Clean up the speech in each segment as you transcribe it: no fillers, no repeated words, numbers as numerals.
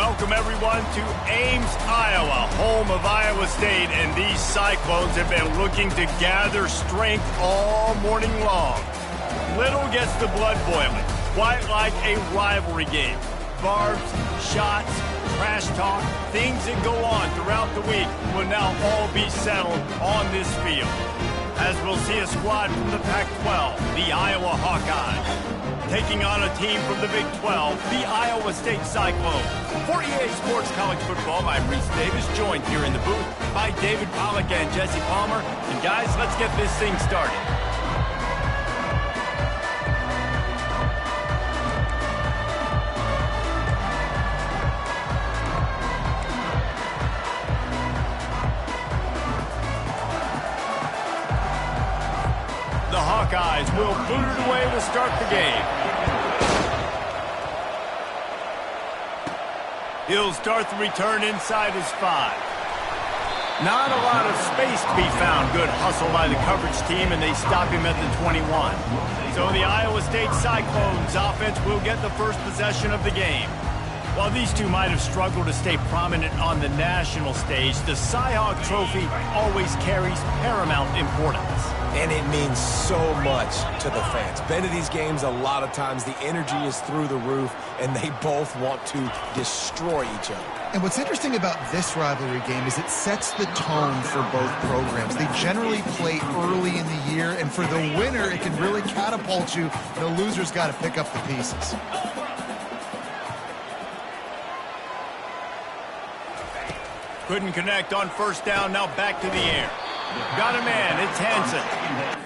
Welcome, everyone, to Ames, Iowa, home of Iowa State, and these Cyclones have been looking to gather strength all morning long. Little gets the blood boiling, quite like a rivalry game. Barbs, shots, trash talk, things that go on throughout the week will now all be settled on this field. As we'll see a squad from the Pac-12, the Iowa Hawkeyes, taking on a team from the Big 12, the Iowa State Cyclones. For EA Sports College Football, I'm Reese Davis, joined here in the booth by David Pollack and Jesse Palmer. And guys, let's get this thing started. The Hawkeyes will boot it away to start the game. He'll start the return inside his 5. Not a lot of space to be found. Good hustle by the coverage team, and they stop him at the 21. So the Iowa State Cyclones offense will get the first possession of the game. While these two might have struggled to stay prominent on the national stage, the Cy-Hawk Trophy always carries paramount importance. And it means so much to the fans. Been to these games a lot of times, the energy is through the roof, and they both want to destroy each other. And what's interesting about this rivalry game is it sets the tone for both programs. They generally play early in the year, and for the winner, it can really catapult you. The loser's got to pick up the pieces. Couldn't connect on first down, now back to the air. Got a man, it's Hansen.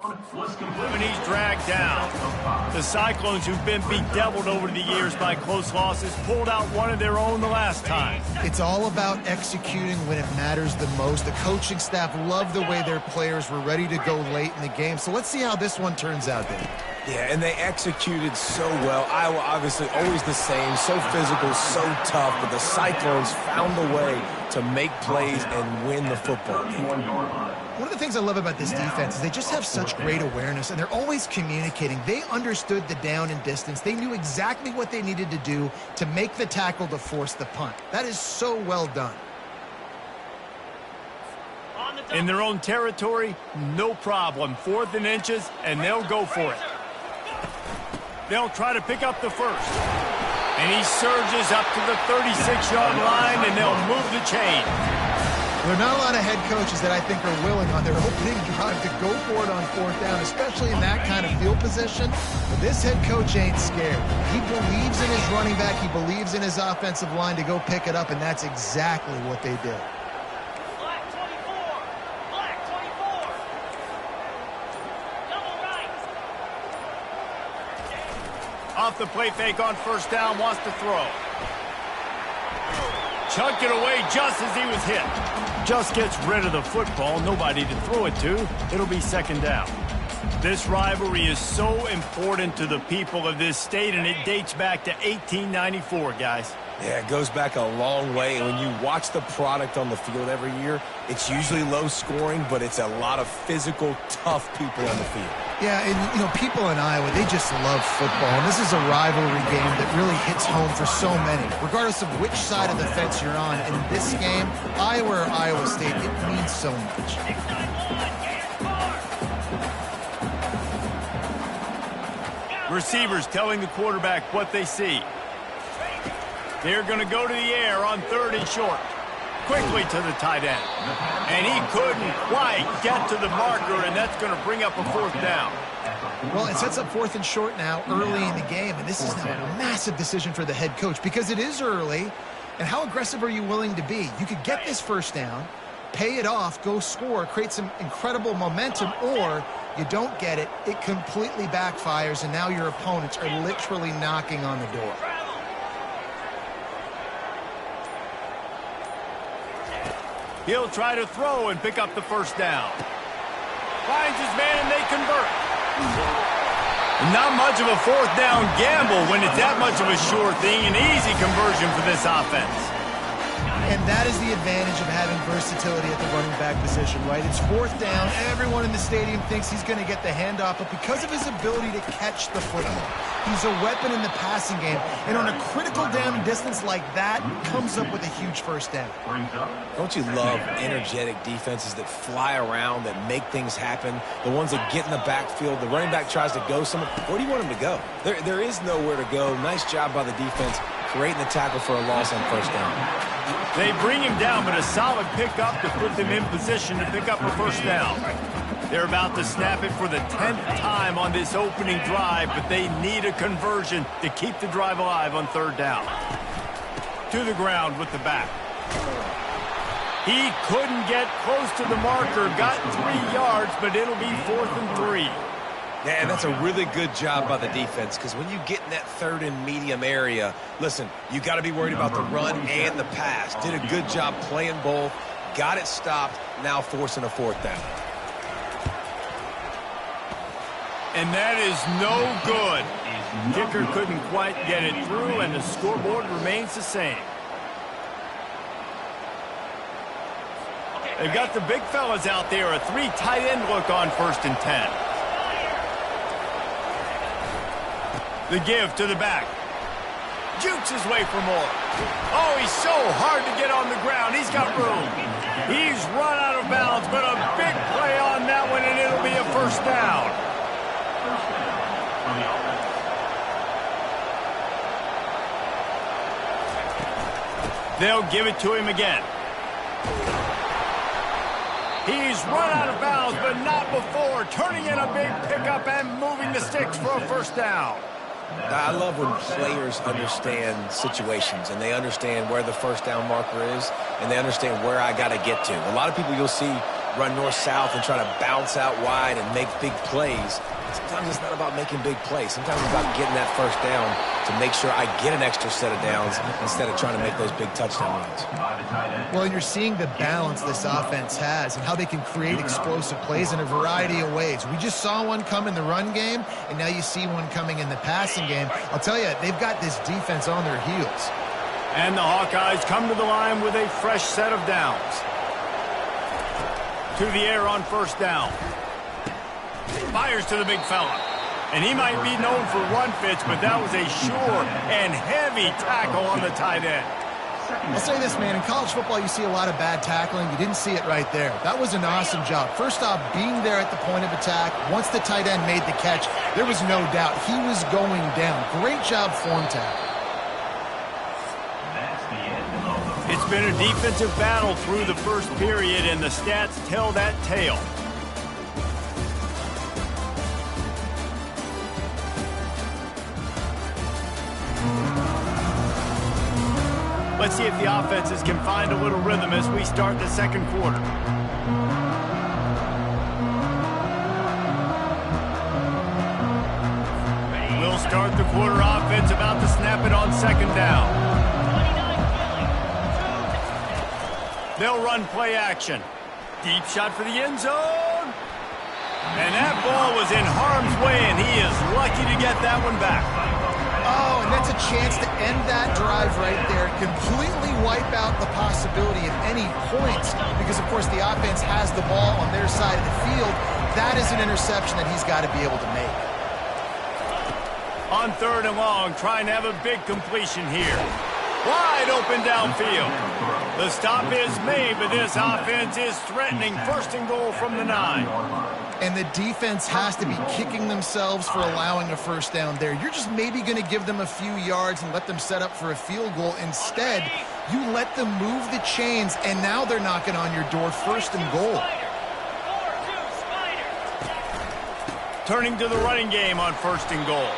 And he's dragged down. The Cyclones, who've been bedeviled over the years by close losses, pulled out one of their own the last time. It's all about executing when it matters the most. The coaching staff loved the way their players were ready to go late in the game. So let's see how this one turns out, Dave. Yeah, and they executed so well. Iowa obviously always the same, so physical, so tough, but the Cyclones found a way to make plays and win the football game. One of the things I love about this defense is they just have such great awareness, and they're always communicating. They understood the down and distance. They knew exactly what they needed to do to make the tackle to force the punt. That is so well done. In their own territory, no problem. 4th and inches, and they'll go for it. They'll try to pick up the first. And he surges up to the 36-yard line, and they'll move the chain. There are not a lot of head coaches that I think are willing on their opening drive to go for it on 4th down, especially in that kind of field position. But this head coach ain't scared. He believes in his running back. He believes in his offensive line to go pick it up, and that's exactly what they did. Off the play fake on 1st down, wants to throw. Chunked it away just as he was hit. Just gets rid of the football, nobody to throw it to. It'll be 2nd down. This rivalry is so important to the people of this state, and it dates back to 1894, guys. Yeah, it goes back a long way, and when you watch the product on the field every year, it's usually low scoring, but it's a lot of physical, tough people on the field. Yeah, and, you know, people in Iowa, they just love football, and this is a rivalry game that really hits home for so many. Regardless of which side of the fence you're on, in this game, Iowa or Iowa State, it means so much. Receivers telling the quarterback what they see. They're going to go to the air on 3rd and short. Quickly to the tight end. And he couldn't quite get to the marker, and that's going to bring up a 4th down. Well, it sets up 4th and short now early in the game, and this is now a massive decision for the head coach because it is early. And how aggressive are you willing to be? You could get this 1st down, pay it off, go score, create some incredible momentum, or you don't get it, it completely backfires, and now your opponents are literally knocking on the door. He'll try to throw and pick up the 1st down. Finds his man, and they convert. Not much of a 4th down gamble when it's that much of a sure thing. An easy conversion for this offense. And that is the advantage of having versatility at the running back position, right? It's 4th down. Everyone in the stadium thinks he's going to get the handoff, but because of his ability to catch the football, he's a weapon in the passing game. And on a critical down and distance like that, comes up with a huge 1st down. Don't you love energetic defenses that fly around, that make things happen? The ones that get in the backfield, the running back tries to go somewhere. Where do you want him to go? There is nowhere to go. Nice job by the defense creating the tackle for a loss on 1st down. They bring him down, but a solid pickup to put them in position to pick up a 1st down. They're about to snap it for the 10th time on this opening drive, but they need a conversion to keep the drive alive on 3rd down. To the ground with the back. He couldn't get close to the marker, got 3 yards, but it'll be 4th and 3. Yeah, and that's a really good job by the defense because when you get in that 3rd and medium area, listen, you got to be worried about the run and the pass. Did a good job playing both, got it stopped, now forcing a 4th down. And that is no good. Kicker couldn't quite get it through, and the scoreboard remains the same. They've got the big fellas out there, a 3 tight end look on 1st and 10. The give to the back. Jukes his way for more. Oh, he's so hard to get on the ground. He's got room. He's run out of bounds, but a big play on that one, and it'll be a 1st down. They'll give it to him again. He's run out of bounds, but not before. Turning in a big pickup and moving the sticks for a 1st down. I love when players understand situations and they understand where the 1st down marker is and they understand where I got to get to. A lot of people you'll see run north-south and try to bounce out wide and make big plays. Sometimes it's not about making big plays. Sometimes it's about getting that first down to make sure I get an extra set of downs instead of trying to make those big touchdown runs. Well, you're seeing the balance this offense has and how they can create explosive plays in a variety of ways. We just saw one come in the run game, and now you see one coming in the passing game. I'll tell you, they've got this defense on their heels. And the Hawkeyes come to the line with a fresh set of downs. To the air on first down. Fires to the big fella. And he might be known for run fits, but that was a sure and heavy tackle on the tight end. I'll say this, man. In college football, you see a lot of bad tackling. You didn't see it right there. That was an awesome job. First off, being there at the point of attack. Once the tight end made the catch, there was no doubt he was going down. Great job form tackle. It's been a defensive battle through the first period, and the stats tell that tale. Let's see if the offenses can find a little rhythm as we start the second quarter. We'll start the quarter offense about to snap it on second down. They'll run play action. Deep shot for the end zone. And that ball was in harm's way, and he is lucky to get that one back. Oh, and that's a chance to end that drive right there. Completely wipe out the possibility of any points because, of course, the offense has the ball on their side of the field. That is an interception that he's got to be able to make. On third and long, trying to have a big completion here. Wide open downfield. The stop is made, but this offense is threatening first and goal from the 9. And the defense has to be kicking themselves for allowing a first down there. You're just maybe going to give them a few yards and let them set up for a field goal. Instead, you let them move the chains, and now they're knocking on your door first and goal. Turning to the running game on first and goal.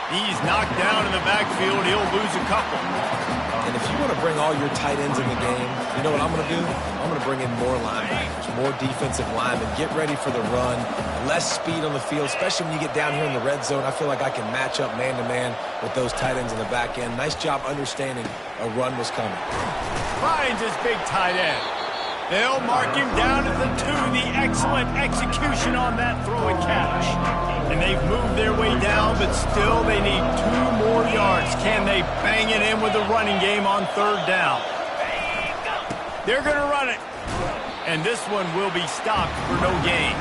He's knocked down in the backfield. He'll lose a couple. And if you want to bring all your tight ends in the game, you know what I'm going to do? I'm going to bring in more linebackers, more defensive linemen, get ready for the run, less speed on the field, especially when you get down here in the red zone. I feel like I can match up man-to-man with those tight ends in the back end. Nice job understanding a run was coming. Finds his big tight end. They'll mark him down at the 2. The excellent execution on that throw and catch. And they've moved their way down, but still they need 2 more yards. Can they bang it in with the running game on third down? They're going to run it. And this one will be stopped for no gain.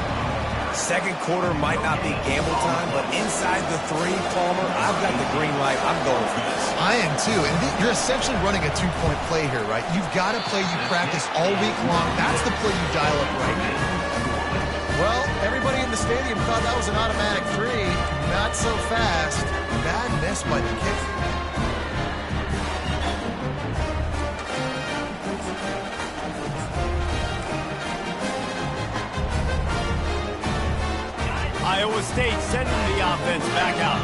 Second quarter might not be gamble time, but inside the 3, Palmer, I've got the green light. I'm going for this. I am too. And you're essentially running a 2-point play here, right? You've got a play you practice all week long. That's the play you dial up right now. Well, everybody in the stadium thought that was an automatic 3. Not so fast. Bad miss by the kicker. Iowa State sending the offense back out.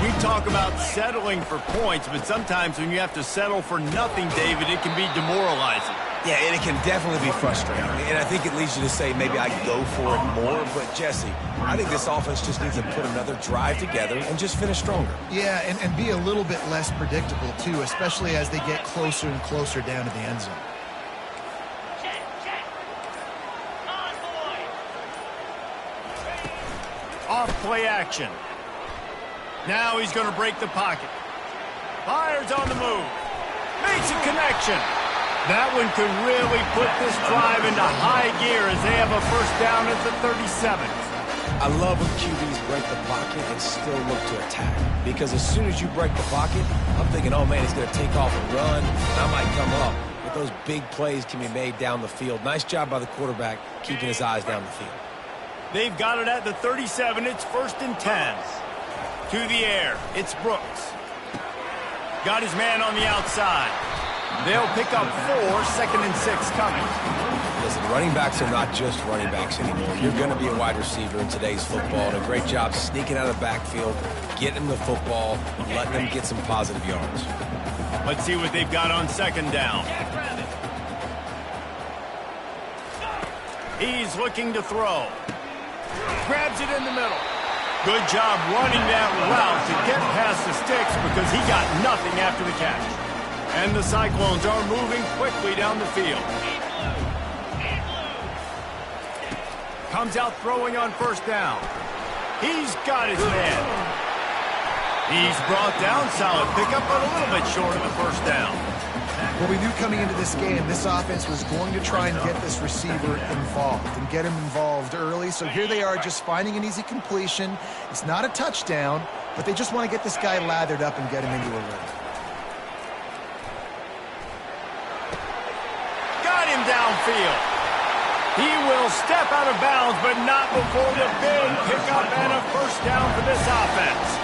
We talk about settling for points, but sometimes when you have to settle for nothing, David, it can be demoralizing. Yeah, and it can definitely be frustrating. And I think it leads you to say maybe I go for it more. But, Jesse, I think this offense just needs to put another drive together and just finish stronger. Yeah, and be a little bit less predictable, too, especially as they get closer and closer down to the end zone. Off play action. Now he's going to break the pocket. Fires on the move. Makes a connection. That one could really put this drive into high gear as they have a first down at the 37. I love when QBs break the pocket and still look to attack. Because as soon as you break the pocket, I'm thinking, oh, man, he's going to take off and run, and I might come up. But those big plays can be made down the field. Nice job by the quarterback keeping his eyes down the field. They've got it at the 37. It's first and 10. To the air. It's Brooks. Got his man on the outside. They'll pick up 4, second and 6 coming. Listen, running backs are not just running backs anymore. You're going to be a wide receiver in today's football, and a great job sneaking out of the backfield, getting them the football, and letting them get some positive yards. Let's see what they've got on second down. He's looking to throw. Grabs it in the middle. Good job running that route to get past the sticks because he got nothing after the catch. And the Cyclones are moving quickly down the field. Comes out throwing on first down. He's got his man. He's brought down. Solid pickup, but a little bit short of the first down. Well, we knew coming into this game, this offense was going to try and get this receiver involved and get him involved early. So here they are just finding an easy completion. It's not a touchdown, but they just want to get this guy lathered up and get him into a rhythm. Got him downfield. He will step out of bounds, but not before the big pickup and a first down for this offense.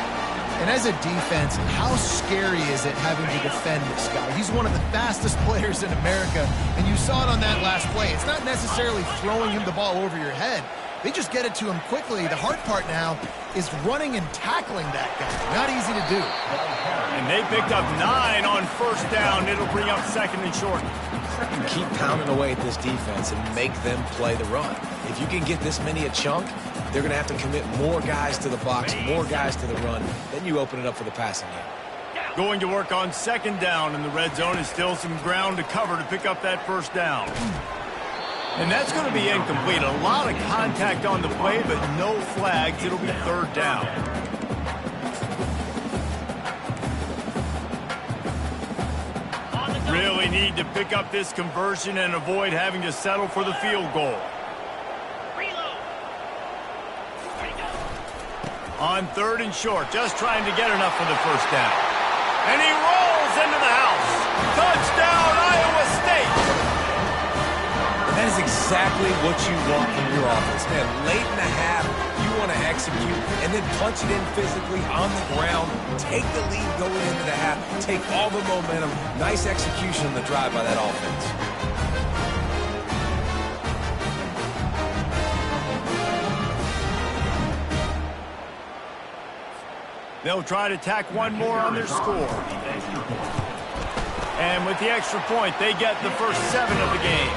And as a defense, how scary is it having to defend this guy? He's one of the fastest players in America, and you saw it on that last play. It's not necessarily throwing him the ball over your head. They just get it to him quickly. The hard part now is running and tackling that guy. Not easy to do. And they picked up 9 on first down. It'll bring up second and short. You keep pounding away at this defense and make them play the run. If you can get this many a chunk, they're going to have to commit more guys to the box, more guys to the run. Then you open it up for the passing game. Going to work on second down in the red zone. Is still some ground to cover to pick up that first down. And that's going to be incomplete. A lot of contact on the play, but no flags. It'll be third down. Really need to pick up this conversion and avoid having to settle for the field goal. On third and short, just trying to get enough for the first down. And he rolls into the house. Touchdown, Iowa State! That is exactly what you want from your offense, man. Late in the half, you want to execute and then punch it in physically on the ground. Take the lead going into the half. Take all the momentum. Nice execution on the drive by that offense. They'll try to tack one more on their score. And with the extra point, they get the first 7 of the game.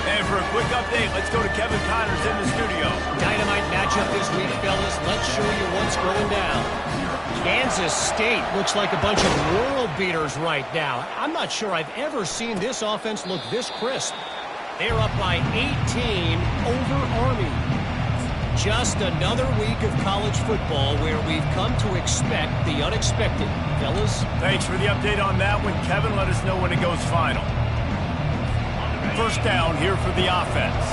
And for a quick update, let's go to Kevin Connors in the studio. Dynamite matchup this week, fellas. Let's show you what's going down. Kansas State looks like a bunch of world beaters right now. I'm not sure I've ever seen this offense look this crisp. They're up by 18 over Army. Just another week of college football where we've come to expect the unexpected. Fellas? Thanks for the update on that one, Kevin. Let us know when it goes final. First down here for the offense.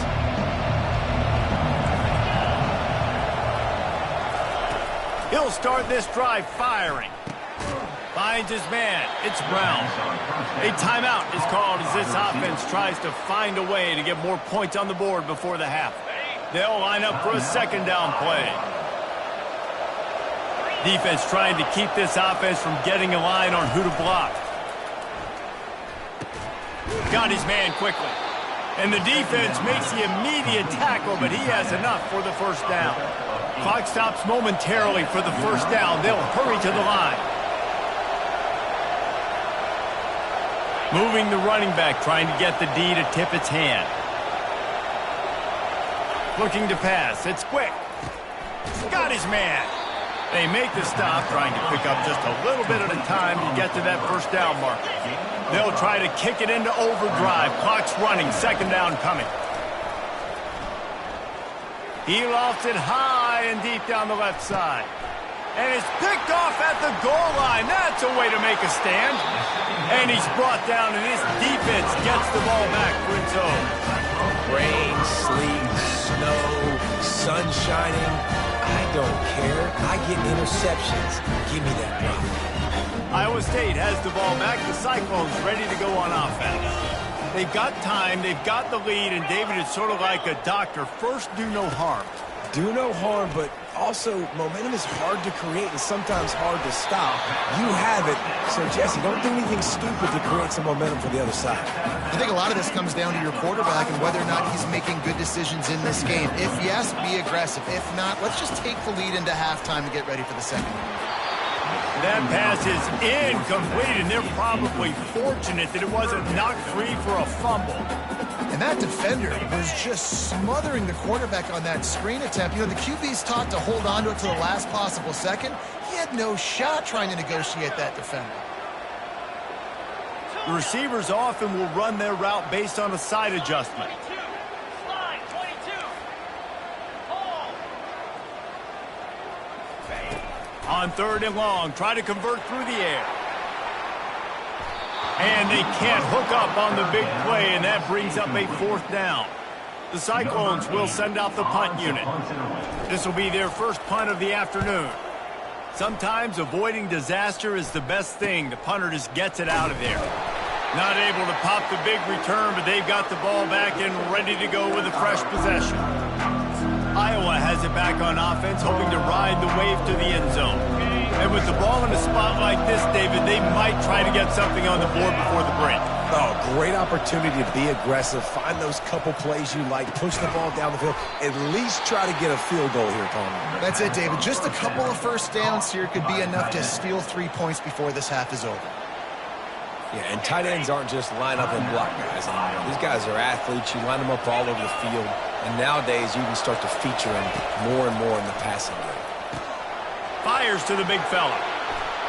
He'll start this drive firing. Finds his man. It's Brown. A timeout is called as this offense tries to find a way to get more points on the board before the half. They'll line up for a second down play. Defense trying to keep this offense from getting a line on who to block. Got his man quickly. And the defense makes the immediate tackle, but he has enough for the first down. Clock stops momentarily for the first down. They'll hurry to the line. Moving the running back, trying to get the D to tip its hand. Looking to pass. It's quick. Got his man. They make the stop, trying to pick up just a little bit at a time to get to that first down marker. They'll try to kick it into overdrive. Clock's running. Second down coming. He lofts it high and deep down the left side. And it's picked off at the goal line. That's a way to make a stand. And he's brought down, and his defense gets the ball back for its own. Rain, sleet, snow, sun shining. I don't care. I get interceptions. Give me that rock. Iowa State has the ball back. The Cyclones ready to go on offense. They've got time. They've got the lead. And, David, it's sort of like a doctor. First, do no harm. Do no harm, but also momentum is hard to create and sometimes hard to stop. You have it. So, Jesse, don't do anything stupid to create some momentum for the other side. I think a lot of this comes down to your quarterback and whether or not he's making good decisions in this game. If yes, be aggressive. If not, let's just take the lead into halftime and get ready for the second. That pass is incomplete, and they're probably fortunate that it wasn't knocked free for a fumble. And And that defender was just smothering the quarterback on that screen attempt. You know, the QB's taught to hold on to it to the last possible second. He had no shot trying to negotiate that defender. The receivers often will run their route based on a side adjustment. On 3rd and long, try to convert through the air. And they can't hook up on the big play, and that brings up a 4th down. The Cyclones will send out the punt unit. This will be their first punt of the afternoon. Sometimes avoiding disaster is the best thing. The punter just gets it out of there. Not able to pop the big return, but they've got the ball back and ready to go with a fresh possession. Iowa has it back on offense, hoping to ride the wave to the end zone. And with the ball in a spot like this, David, they might try to get something on the board before the break. Oh, great opportunity to be aggressive, find those couple plays you like, push the ball down the field, at least try to get a field goal here, Tony. That's it, David. Just a couple of first downs here could be enough to steal 3 points before this half is over. Yeah, and tight ends aren't just line up and block guys anymore. These guys are athletes. You line them up all over the field. And nowadays, you can start to feature them more and more in the passing game. Fires to the big fella.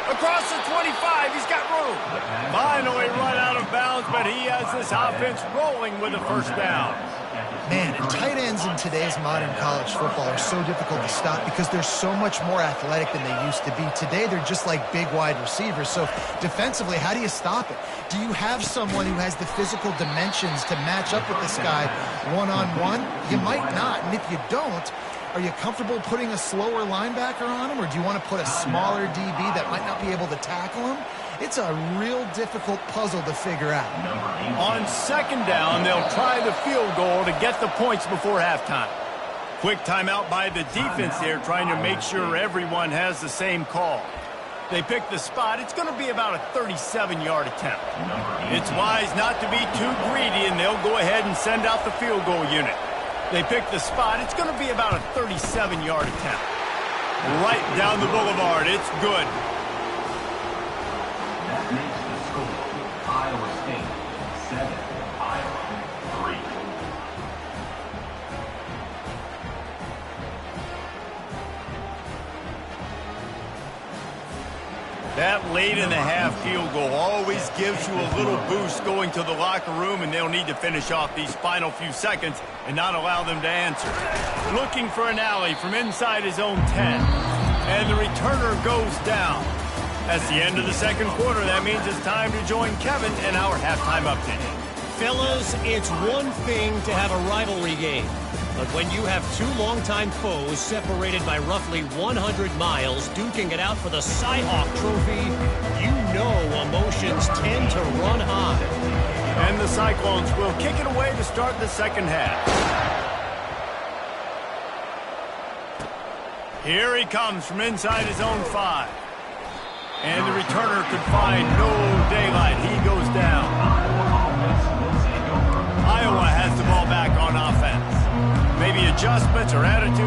Across the 25, he's got room. Finally run out of bounds, but he has this offense rolling with a first down. Man, tight ends in today's modern college football are so difficult to stop because they're so much more athletic than they used to be. Today, they're just like big wide receivers. So defensively, how do you stop it? Do you have someone who has the physical dimensions to match up with this guy one-on-one? You might not, and if you don't, are you comfortable putting a slower linebacker on him, or do you want to put a smaller DB that might not be able to tackle him? It's a real difficult puzzle to figure out. On 2nd down, they'll try the field goal to get the points before halftime. Quick timeout by the defense there, trying to make sure everyone has the same call. They pick the spot. It's going to be about a 37-yard attempt. It's wise not to be too greedy, and they'll go ahead and send out the field goal unit. They pick the spot. It's going to be about a 37-yard attempt. Right down the boulevard. It's good. That makes the score Iowa State 7, Iowa 3. That late in the half field goal always gives you a little boost going to the locker room, and they'll need to finish off these final few seconds and not allow them to answer. Looking for an alley from inside his own 10. And the returner goes down. That's the end of the 2nd quarter. That means it's time to join Kevin in our halftime update. Fellas, it's one thing to have a rivalry game. But when you have 2 longtime foes separated by roughly 100 miles duking it out for the Cy-Hawk Trophy, you know emotions tend to run high. And the Cyclones will kick it away to start the 2nd half. Here he comes from inside his own 5. And the returner could find no daylight. He goes down. Iowa has the ball back on offense. Maybe adjustments or attitude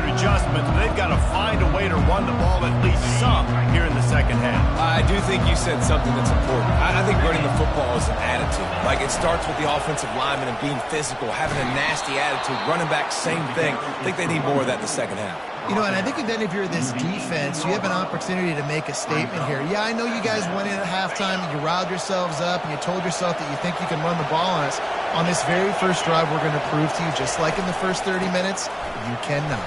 adjustments. But they've got to find a way to run the ball at least some here in the 2nd half. I do think you said something that's important. I think running the football is an attitude. Like, it starts with the offensive lineman and being physical, having a nasty attitude. Running back, same thing. I think they need more of that in the 2nd half. You know, and I think then if you're this defense, you have an opportunity to make a statement here. Yeah, I know you guys went in at halftime and you riled yourselves up and you told yourself that you think you can run the ball on us. On this very first drive, we're going to prove to you, just like in the first 30 minutes, you cannot.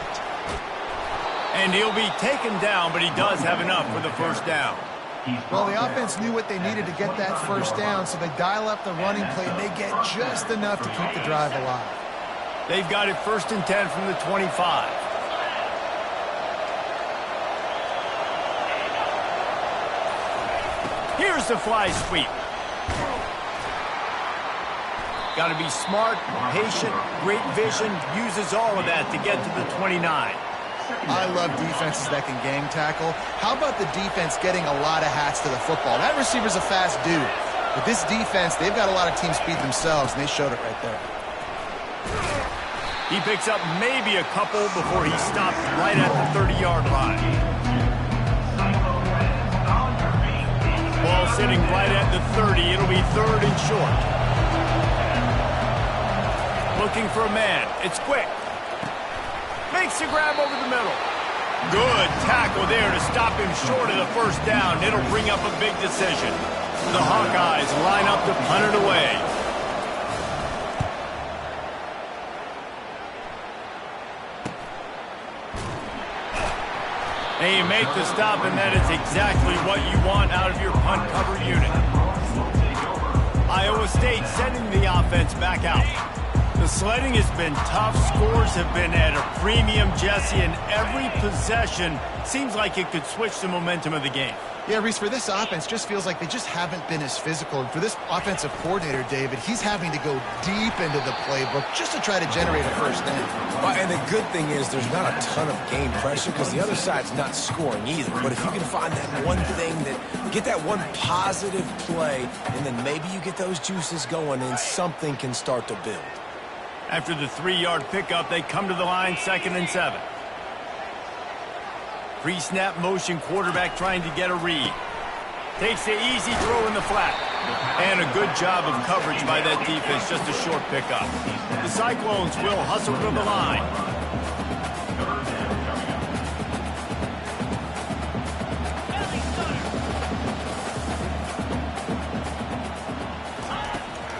And he'll be taken down, but he does have enough for the first down. Well, the offense knew what they needed to get that first down, so they dial up the running play, and they get just enough to keep the drive alive. They've got it 1st and 10 from the 25. Here's the fly sweep. Got to be smart, patient, great vision, uses all of that to get to the 29. I love defenses that can gang tackle. How about the defense getting a lot of hats to the football? That receiver's a fast dude. But this defense, they've got a lot of team speed themselves, and they showed it right there. He picks up maybe a couple before he stops right at the 30-yard line. Ball sitting right at the 30. It'll be 3rd and short. looking for a man. It's quick. Makes the grab over the middle. Good tackle there to stop him short of the first down. It'll bring up a big decision. The Hawkeyes line up to punt it away. And you make the stop, and that is exactly what you want out of your punt cover unit. Iowa State sending the offense back out. The sledding has been tough. Scores have been at a premium, Jesse, and every possession seems like it could switch the momentum of the game. Yeah, Reese, for this offense, just feels like they just haven't been as physical. And for this offensive coordinator, David, he's having to go deep into the playbook just to try to generate a first down. Well, and the good thing is there's not a ton of game pressure because the other side's not scoring either. But if you can find that one thing, get that one positive play, and then maybe you get those juices going and something can start to build. After the 3-yard pickup, they come to the line, 2nd and 7. Pre-snap motion, quarterback trying to get a read. Takes the easy throw in the flat. And a good job of coverage by that defense, just a short pickup. The Cyclones will hustle to the line.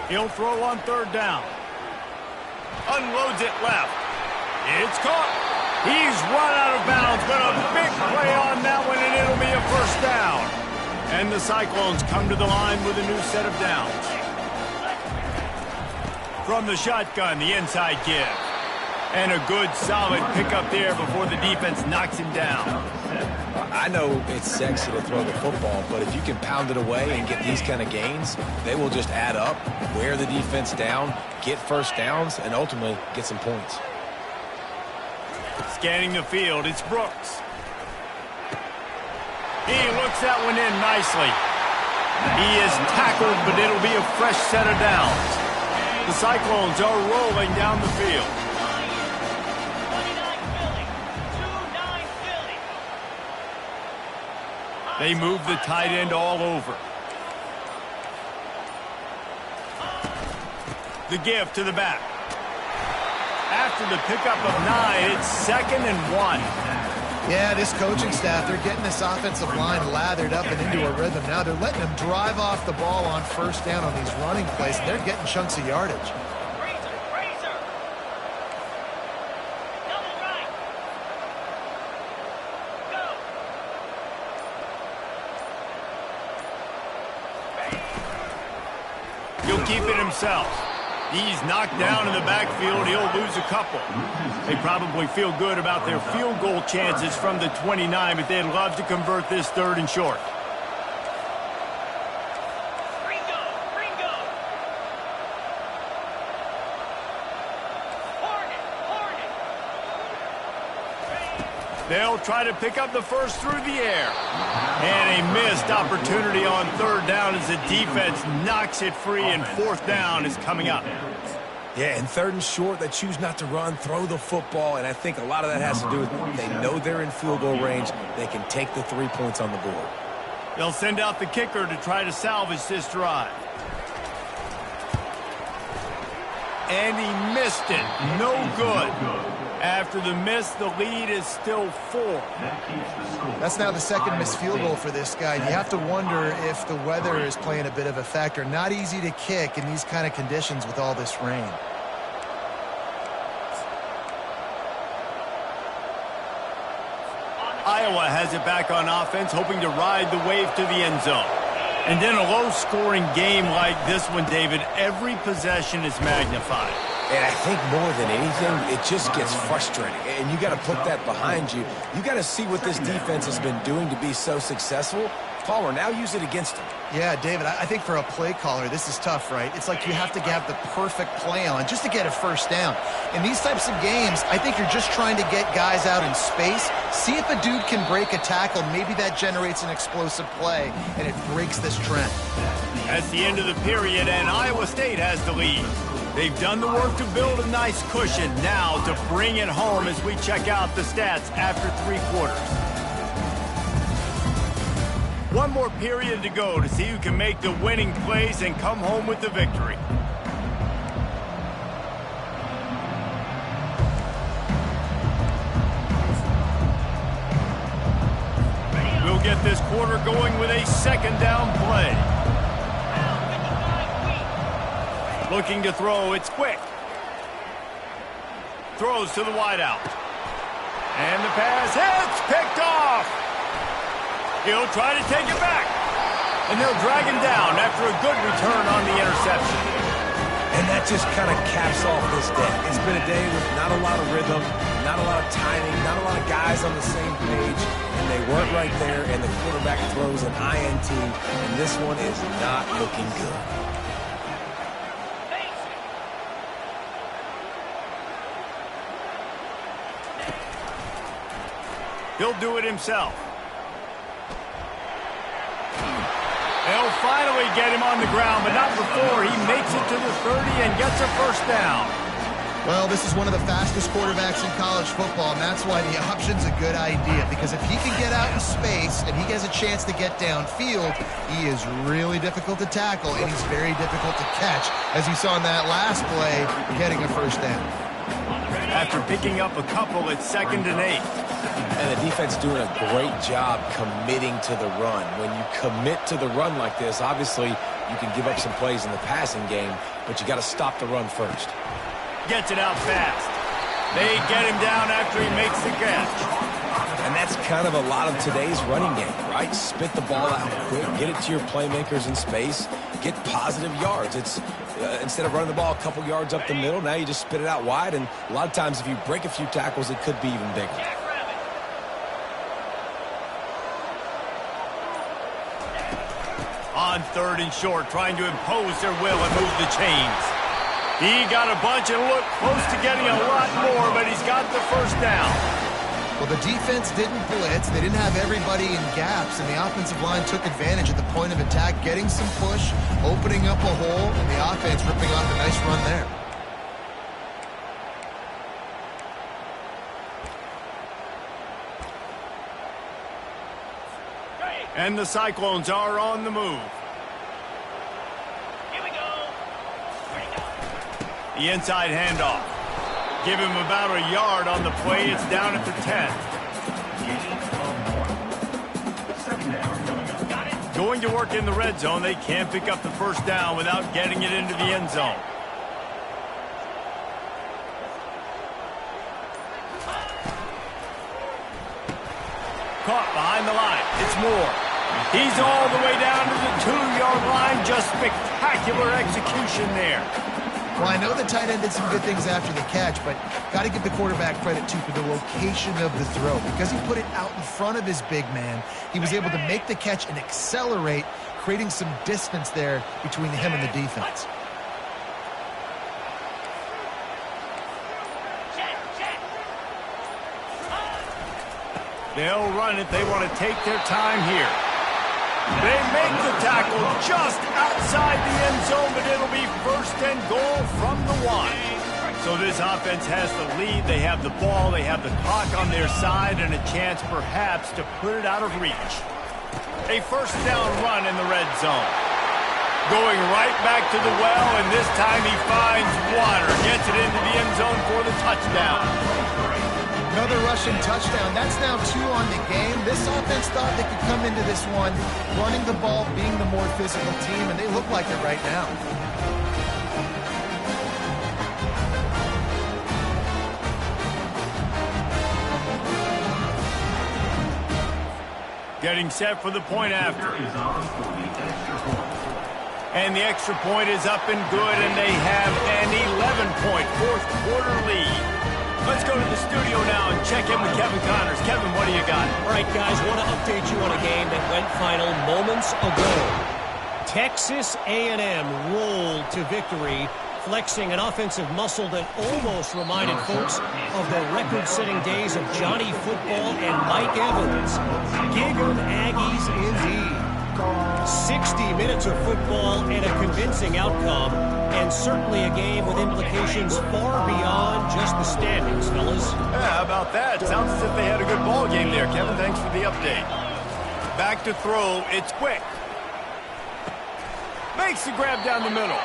He'll throw on 3rd down. Unloads it left. It's caught. He's run out of bounds, but a big play on that one, and it'll be a first down. And the Cyclones come to the line with a new set of downs. From the shotgun, the inside give. And a good, solid pickup there before the defense knocks him down. I know it's sexy to throw the football, but if you can pound it away and get these kind of gains, they will just add up, wear the defense down, get first downs, and ultimately get some points. Scanning the field, it's Brooks. He looks that one in nicely. He is tackled, but it'll be a fresh set of downs. The Cyclones are rolling down the field. They move the tight end all over. The give to the back. After the pickup of 9, it's 2nd and 1. Yeah, this coaching staff, they're getting this offensive line lathered up and into a rhythm. Now they're letting them drive off the ball on first down on these running plays, and they're getting chunks of yardage. He'll keep it himself. He's knocked down in the backfield. He'll lose a couple. They probably feel good about their field goal chances from the 29, but they'd love to convert this 3rd and short. They'll try to pick up the first through the air. And a missed opportunity on 3rd down as the defense knocks it free, and 4th down is coming up. Yeah, and 3rd and short, they choose not to run, throw the football, and I think a lot of that has to do with they know they're in field goal range. They can take the 3 points on the board. They'll send out the kicker to try to salvage this drive. And he missed it. No good. After the miss, the lead is still 4. That's now the 2nd missed field goal for this guy. You have to wonder if the weather is playing a bit of a factor. Not easy to kick in these kind of conditions with all this rain. Iowa has it back on offense, hoping to ride the wave to the end zone. And in a low-scoring game like this one, David, every possession is magnified. And I think more than anything, it just gets frustrating. And you got to put that behind you. You got to see what this defense has been doing to be so successful. Caller, now use it against them. Yeah, David, I think for a play caller, this is tough, right? It's like you have to have the perfect play on just to get a first down. In these types of games, I think you're just trying to get guys out in space, see if a dude can break a tackle. Maybe that generates an explosive play, and it breaks this trend. That's the end of the period, and Iowa State has the lead. They've done the work to build a nice cushion. Now to bring it home as we check out the stats after 3 quarters. One more period to go to see who can make the winning plays and come home with the victory. start this quarter going with a second down play. Looking to throw, it's quick. Throws to the wideout. And the pass hits, picked off. He'll try to take it back. And they'll drag him down after a good return on the interception. And that just kind of caps off this day. It's been a day with not a lot of rhythm, not a lot of timing, not a lot of guys on the same page, and they weren't right there, and the quarterback throws an INT, and this one is not looking good. He'll do it himself. They'll finally get him on the ground, but not before he makes it to the 30 and gets a first down. Well, this is one of the fastest quarterbacks in college football, and that's why the option's a good idea, because if he can get out in space and he has a chance to get downfield, he is really difficult to tackle, and he's very difficult to catch, as you saw in that last play, getting a first down. After picking up a couple, it's 2nd and 8. And the defense doing a great job committing to the run. When you commit to the run like this, obviously you can give up some plays in the passing game, but you got to stop the run first. Gets it out fast. They get him down after he makes the catch. And that's kind of a lot of today's running game, right? Spit the ball out quick, get it to your playmakers in space, get positive yards. It's instead of running the ball a couple yards up the middle, now you just spit it out wide, and a lot of times if you break a few tackles, it could be even bigger. On 3rd and short, trying to impose their will and move the chains. He got a bunch and looked close to getting a lot more, but he's got the first down. Well, the defense didn't blitz. They didn't have everybody in gaps, and the offensive line took advantage at the point of attack, getting some push, opening up a hole, and the offense ripping off a nice run there. And the Cyclones are on the move. Here we go. The inside handoff. Give him about a yard on the play. It's down at the 10. Going to work in the red zone. They can't pick up the first down without getting it into the end zone. Caught behind the line. It's Moore. He's all the way down to the 2-yard line. Just spectacular execution there. Well, I know the tight end did some good things after the catch, but got to give the quarterback credit, too, for the location of the throw. Because he put it out in front of his big man, he was able to make the catch and accelerate, creating some distance there between him and the defense. They'll run it. They want to take their time here. They make the tackle just outside the end zone, but it'll be 1st and goal from the 1. So this offense has the lead. They have the ball. They have the clock on their side and a chance perhaps to put it out of reach. A first down run in the red zone. Going right back to the well, and this time he finds water. Gets it into the end zone for the touchdown. Another rushing touchdown. That's now 2 on the game. This offense thought they could come into this one running the ball, being the more physical team, and they look like it right now. Getting set for the point after. And the extra point is up and good, and they have an 11-point fourth-quarter lead. Let's go to the studio now and check in with Kevin Connors. Kevin, what do you got? All right, guys, want to update you on a game that went final moments ago. Texas A&M rolled to victory, flexing an offensive muscle that almost reminded folks of the record-setting days of Johnny Football and Mike Evans. Gig 'em Aggies indeed. 60 minutes of football and a convincing outcome, and certainly a game with implications far beyond just the standings, fellas. Yeah, how about that? Sounds as if they had a good ball game there, Kevin. Thanks for the update. Back to throw. It's quick. Makes the grab down the middle.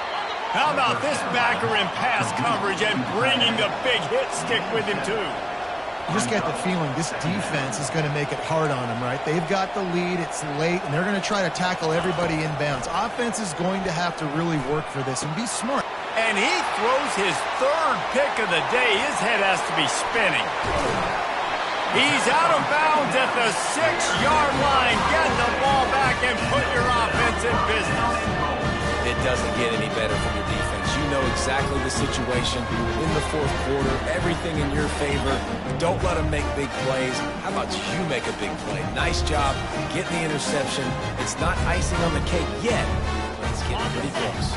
How about this backer in pass coverage and bringing the big hit stick with him, too? You just get the feeling this defense is going to make it hard on them, right? They've got the lead, it's late, and they're going to try to tackle everybody inbounds. Offense is going to have to really work for this and be smart. And he throws his third pick of the day. His head has to be spinning. He's out of bounds at the 6-yard line. Get the ball back and put your offense in business. It doesn't get any better from your defense. You know exactly the situation in the fourth quarter. Everything in your favor. Don't let them make big plays. How about you make a big play? Nice job getting the interception. It's not icing on the cake yet, but it's getting pretty close.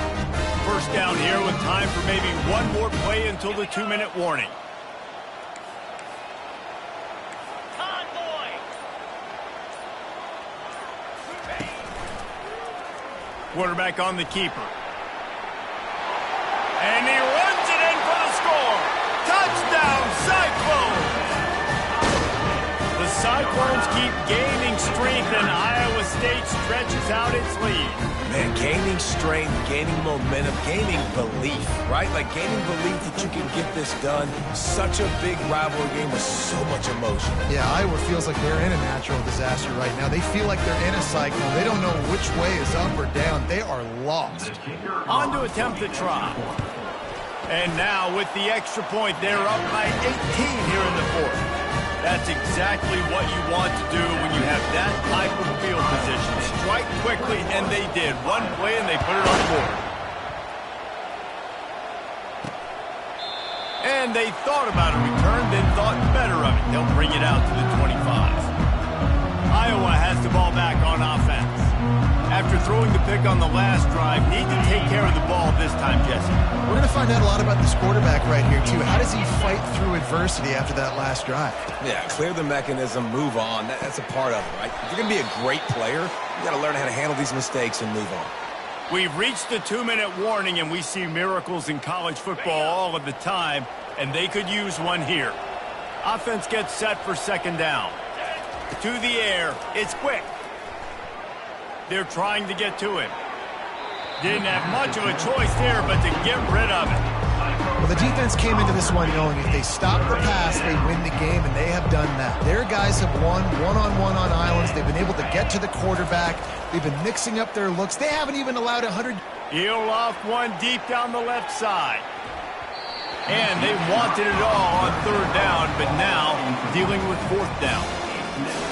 First down here with time for maybe one more play until the 2-minute warning. Quarterback on the keeper. And he runs it in for the score. Touchdown, Cyclones! The Cyclones keep gaining strength, and Iowa State stretches out its lead. Man, gaining strength, gaining momentum, gaining belief, right? Like gaining belief that you can get this done. Such a big rivalry game with so much emotion. Yeah, Iowa feels like they're in a natural disaster right now. They feel like they're in a cyclone. They don't know which way is up or down. They are lost. On to attempt the try. And now with the extra point, they're up by 18 here in the fourth. That's exactly what you want to do when you have that type of field position. Strike quickly, and they did. One play, and they put it on the board. And they thought about a return, then thought better of it. They'll bring it out to the 25. Iowa has the ball back on offense. After throwing the pick on the last drive, need to take care of the ball this time, Jesse. We're going to find out a lot about this quarterback right here, too. How does he fight through adversity after that last drive? Yeah, clear the mechanism, move on. That's a part of it, right? If you're going to be a great player, you got to learn how to handle these mistakes and move on. We've reached the 2-minute warning, and we see miracles in college football all of the time, and they could use one here. Offense gets set for second down. To the air. It's quick. They're trying to get to him. Didn't have much of a choice there, but to get rid of it. Well, the defense came into this one knowing if they stop the pass, they win the game, and they have done that. Their guys have won one-on-one on islands. They've been able to get to the quarterback. They've been mixing up their looks. They haven't even allowed 100. He'll off one deep down the left side. And they wanted it all on third down, but now dealing with fourth down.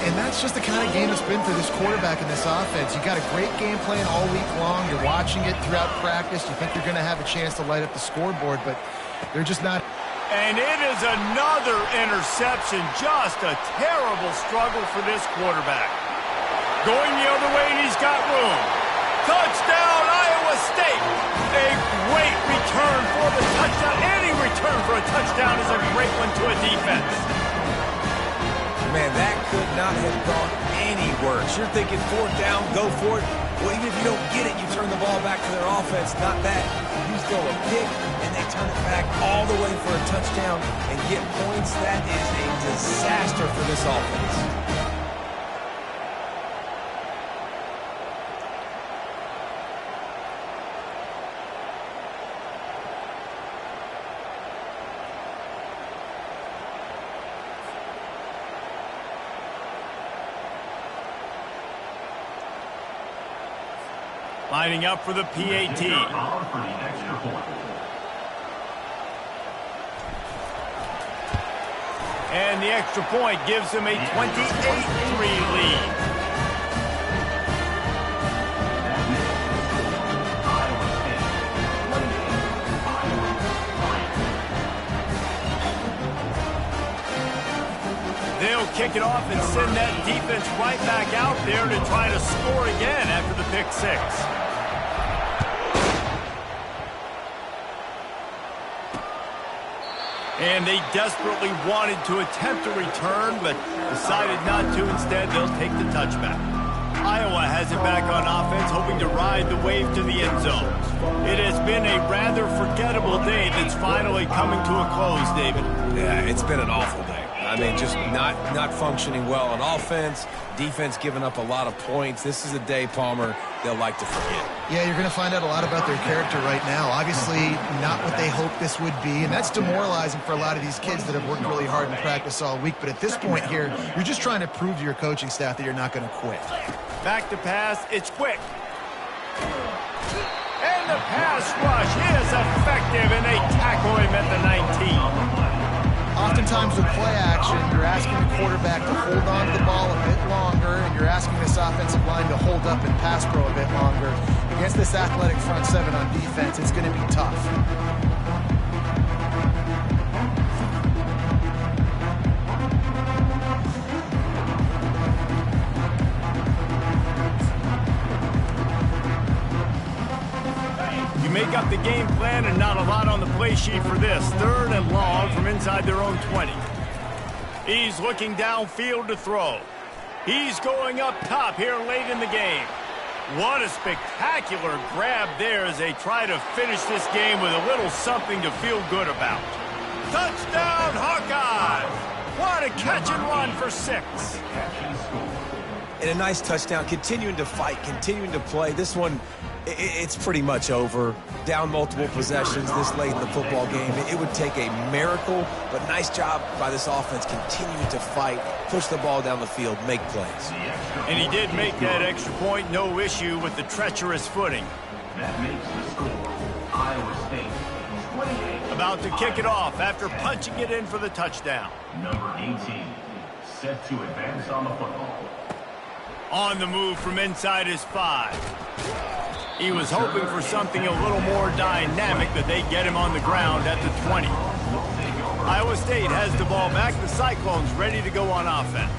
And that's just the kind of game it's been for this quarterback in this offense. You got a great game plan all week long. You're watching it throughout practice. You think you're going to have a chance to light up the scoreboard, but they're just not. And it is another interception. Just a terrible struggle for this quarterback. Going the other way, and he's got room. Touchdown, Iowa State. A great return for the touchdown. Any return for a touchdown is a great one to a defense. Man, that could not have gone any worse. You're thinking fourth down, go for it. Well, even if you don't get it, you turn the ball back to their offense. Not that. You throw a pick, and they turn it back all the way for a touchdown and get points. That is a disaster for this offense. Lining up for the PAT. And the extra point gives them a 28-3 lead. They'll kick it off and send that defense right back out there to try to score again after the pick six. And they desperately wanted to attempt a return, but decided not to. Instead, they'll take the touchback. Iowa has it back on offense, hoping to ride the wave to the end zone. It has been a rather forgettable day that's finally coming to a close, David. Yeah, it's been an awful day. I mean, just not functioning well on offense. Defense giving up a lot of points. This is a day, Palmer, they'll like to forget. Yeah, you're going to find out a lot about their character right now. Obviously, not what they hoped this would be, and that's demoralizing for a lot of these kids that have worked really hard in practice all week. But at this point here, you're just trying to prove to your coaching staff that you're not going to quit. Back to pass, it's quick. And the pass rush is effective, and they tackle him at the 19. Oftentimes with play action, you're asking the quarterback to hold on to the ball a bit longer, and you're asking this offensive line to hold up and pass pro a bit longer. Against this athletic front seven on defense, it's going to be tough. You make up the game plan and not a lot on the play sheet for this. 3rd and long from inside their own 20. He's looking downfield to throw. He's going up top here late in the game. What a spectacular grab there as they try to finish this game with a little something to feel good about. Touchdown, Hawkeyes! What a catch and run for 6. And a nice touchdown, continuing to fight, continuing to play. This one, it's pretty much over. Down multiple possessions this late in the football game. It would take a miracle, but nice job by this offense continuing to fight, push the ball down the field, make plays. And he did make that extra point, no issue with the treacherous footing. That makes the score Iowa State 28. About to kick it off after punching it in for the touchdown. Number 18, set to advance on the football. On the move from inside his 5. He was hoping for something a little more dynamic, that they get him on the ground at the 20. Iowa State has the ball back. The Cyclones ready to go on offense.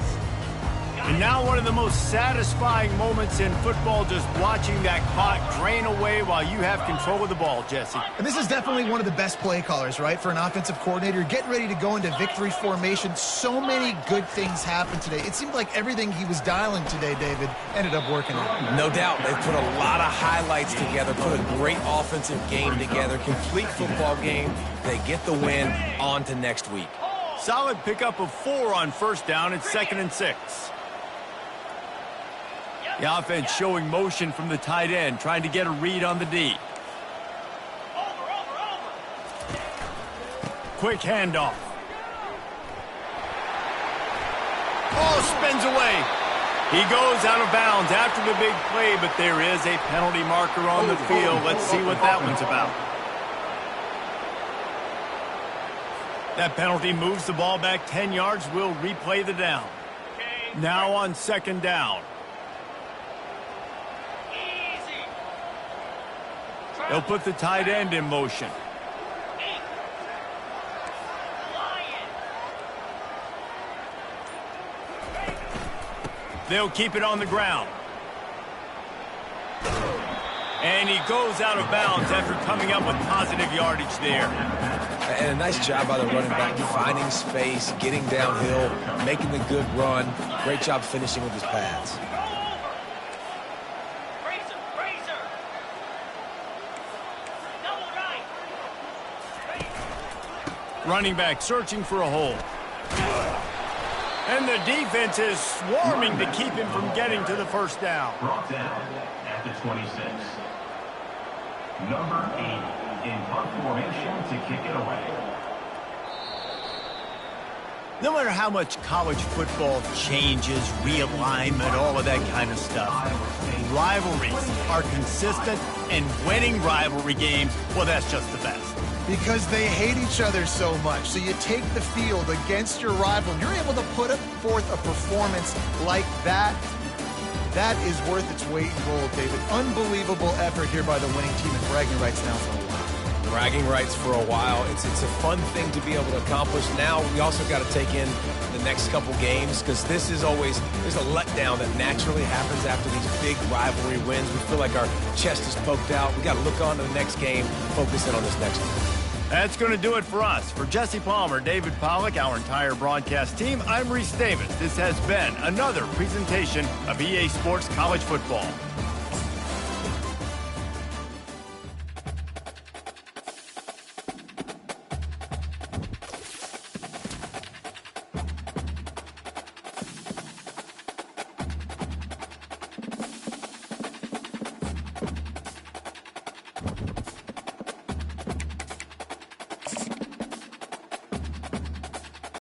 And now one of the most satisfying moments in football, just watching that clock drain away while you have control of the ball, Jesse. And this is definitely one of the best play callers, right, for an offensive coordinator. Getting ready to go into victory formation. So many good things happened today. It seemed like everything he was dialing today, David, ended up working out. No doubt. They've put a lot of highlights together, put a great offensive game together, complete football game. They get the win. On to next week. Solid pickup of 4 on 1st down. It's 2nd and 6. The offense showing motion from the tight end, trying to get a read on the D. Quick handoff. Oh, spins away. He goes out of bounds after the big play, but there is a penalty marker on the field. Let's see what that one's about. That penalty moves the ball back 10 yards. We'll replay the down. Now on 2nd down. They'll put the tight end in motion. They'll keep it on the ground. And he goes out of bounds after coming up with positive yardage there. And a nice job by the running back, finding space, getting downhill, making the good run. Great job finishing with his pads. Running back searching for a hole. And the defense is swarming to keep him from getting to the 1st down. Brought down at the 26. Number 8 in punt formation to kick it away. No matter how much college football changes, realignment, all of that kind of stuff, rivalries are consistent, and winning rivalry games, well, that's just the best. Because they hate each other so much. So you take the field against your rival, and you're able to put forth a performance like that. That is worth its weight in gold, David. Unbelievable effort here by the winning team, and bragging rights now for a while. Bragging rights for a while. It's a fun thing to be able to accomplish. Now we also got to take in the next couple games, because this is always, there's a letdown that naturally happens after these big rivalry wins. We feel like our chest is poked out. We got to look on to the next game, focus in on this next one. That's going to do it for us. For Jesse Palmer, David Pollack, our entire broadcast team, I'm Reese Davis. This has been another presentation of EA Sports College Football.